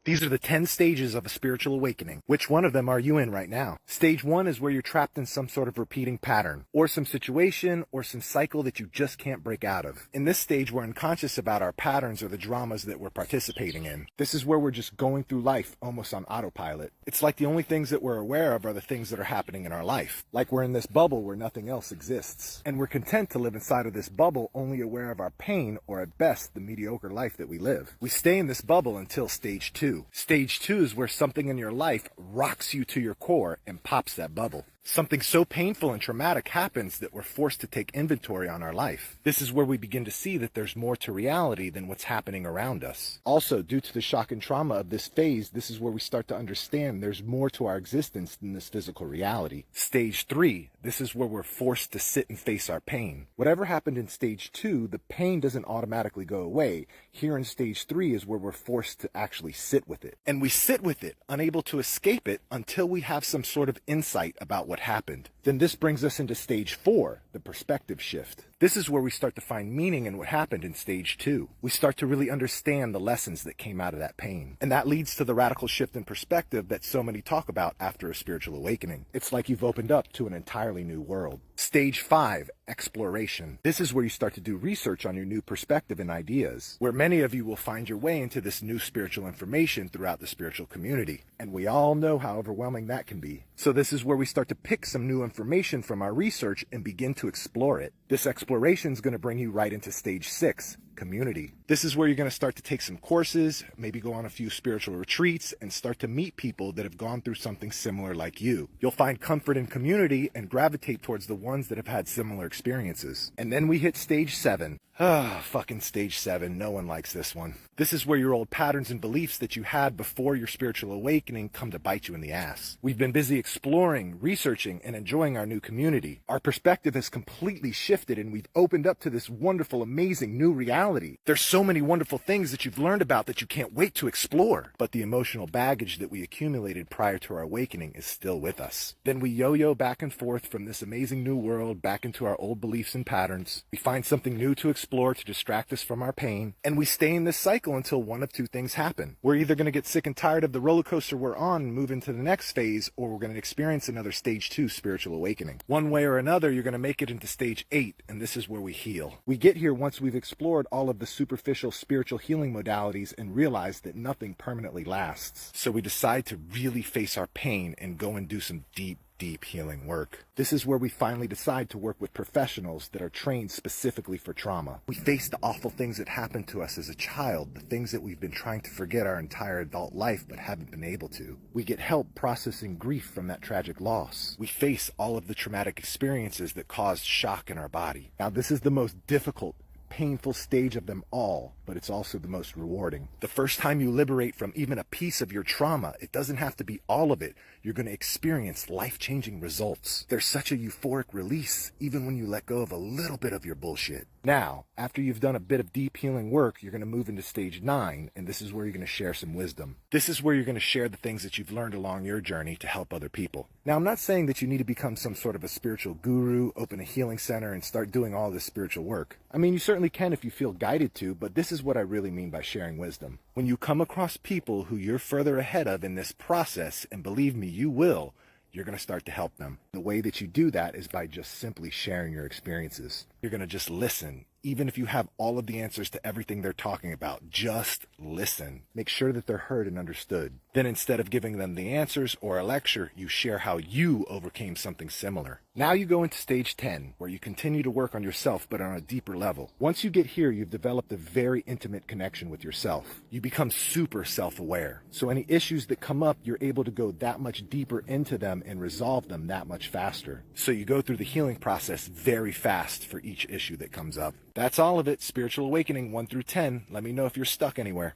These are the 10 stages of a spiritual awakening. Which one of them are you in right now? Stage 1 is where you're trapped in some sort of repeating pattern, or some situation, or some cycle that you just can't break out of. In this stage, we're unconscious about our patterns or the dramas that we're participating in. This is where we're just going through life almost on autopilot. It's like the only things that we're aware of are the things that are happening in our life. Like we're in this bubble where nothing else exists. And we're content to live inside of this bubble, only aware of our pain, or at best, the mediocre life that we live. We stay in this bubble until stage 2. Stage 2 is where something in your life rocks you to your core and pops that bubble. Something so painful and traumatic happens that we're forced to take inventory on our life. This is where we begin to see that there's more to reality than what's happening around us. Also, due to the shock and trauma of this phase, this is where we start to understand there's more to our existence than this physical reality. Stage 3, this is where we're forced to sit and face our pain. Whatever happened in stage 2, the pain doesn't automatically go away. Here in stage 3 is where we're forced to actually sit with it. And we sit with it, unable to escape it until we have some sort of insight about what happened. Then this brings us into stage 4, the perspective shift. This is where we start to find meaning in what happened in stage 2. We start to really understand the lessons that came out of that pain. And that leads to the radical shift in perspective that so many talk about after a spiritual awakening. It's like you've opened up to an entirely new world. Stage 5, exploration. This is where you start to do research on your new perspective and ideas, where many of you will find your way into this new spiritual information throughout the spiritual community. And we all know how overwhelming that can be. So this is where we start to pick some new information from our research and begin to explore it. This exploration is going to bring you right into stage 6, community. This is where you're going to start to take some courses, maybe go on a few spiritual retreats, and start to meet people that have gone through something similar like you. You'll find comfort in community and gravitate towards the ones that have had similar experiences. And then we hit stage 7. Fucking stage 7. No one likes this one. This is where your old patterns and beliefs that you had before your spiritual awakening come to bite you in the ass. We've been busy exploring, researching, and enjoying our new community. Our perspective has completely shifted and we've opened up to this wonderful, amazing new reality. There's so many wonderful things that you've learned about that you can't wait to explore. But the emotional baggage that we accumulated prior to our awakening is still with us. Then we yo-yo back and forth from this amazing new world back into our old beliefs and patterns. We find something new to explore to distract us from our pain, and we stay in this cycle until one of two things happen. We're either going to get sick and tired of the roller coaster we're on and move into the next phase, or we're going to experience another stage 2 spiritual awakening. One way or another, you're going to make it into stage 8, and this is where we heal. We get here once we've explored all of the superficial spiritual healing modalities and realize that nothing permanently lasts. So we decide to really face our pain and go and do some deep healing work. This is where we finally decide to work with professionals that are trained specifically for trauma. We face the awful things that happened to us as a child, the things that we've been trying to forget our entire adult life but haven't been able to. We get help processing grief from that tragic loss. We face all of the traumatic experiences that caused shock in our body. Now, this is the most difficult, painful stage of them all, but it's also the most rewarding. The first time you liberate from even a piece of your trauma, it doesn't have to be all of it. You're going to experience life-changing results. There's such a euphoric release, even when you let go of a little bit of your bullshit. Now, after you've done a bit of deep healing work, you're going to move into stage 9, and this is where you're going to share some wisdom. This is where you're going to share the things that you've learned along your journey to help other people. Now, I'm not saying that you need to become some sort of a spiritual guru, open a healing center, and start doing all this spiritual work. I mean, you certainly can if you feel guided to, but this is what I really mean by sharing wisdom. When you come across people who you're further ahead of in this process, and believe me, you will, you're going to start to help them. The way that you do that is by just simply sharing your experiences. You're going to just listen. Even if you have all of the answers to everything they're talking about, just listen. Make sure that they're heard and understood. Then instead of giving them the answers or a lecture, you share how you overcame something similar. Now you go into stage 10, where you continue to work on yourself, but on a deeper level. Once you get here, you've developed a very intimate connection with yourself. You become super self-aware. So any issues that come up, you're able to go that much deeper into them and resolve them that much faster. So you go through the healing process very fast for each issue that comes up. That's all of it. Spiritual Awakening 1 through 10. Let me know if you're stuck anywhere.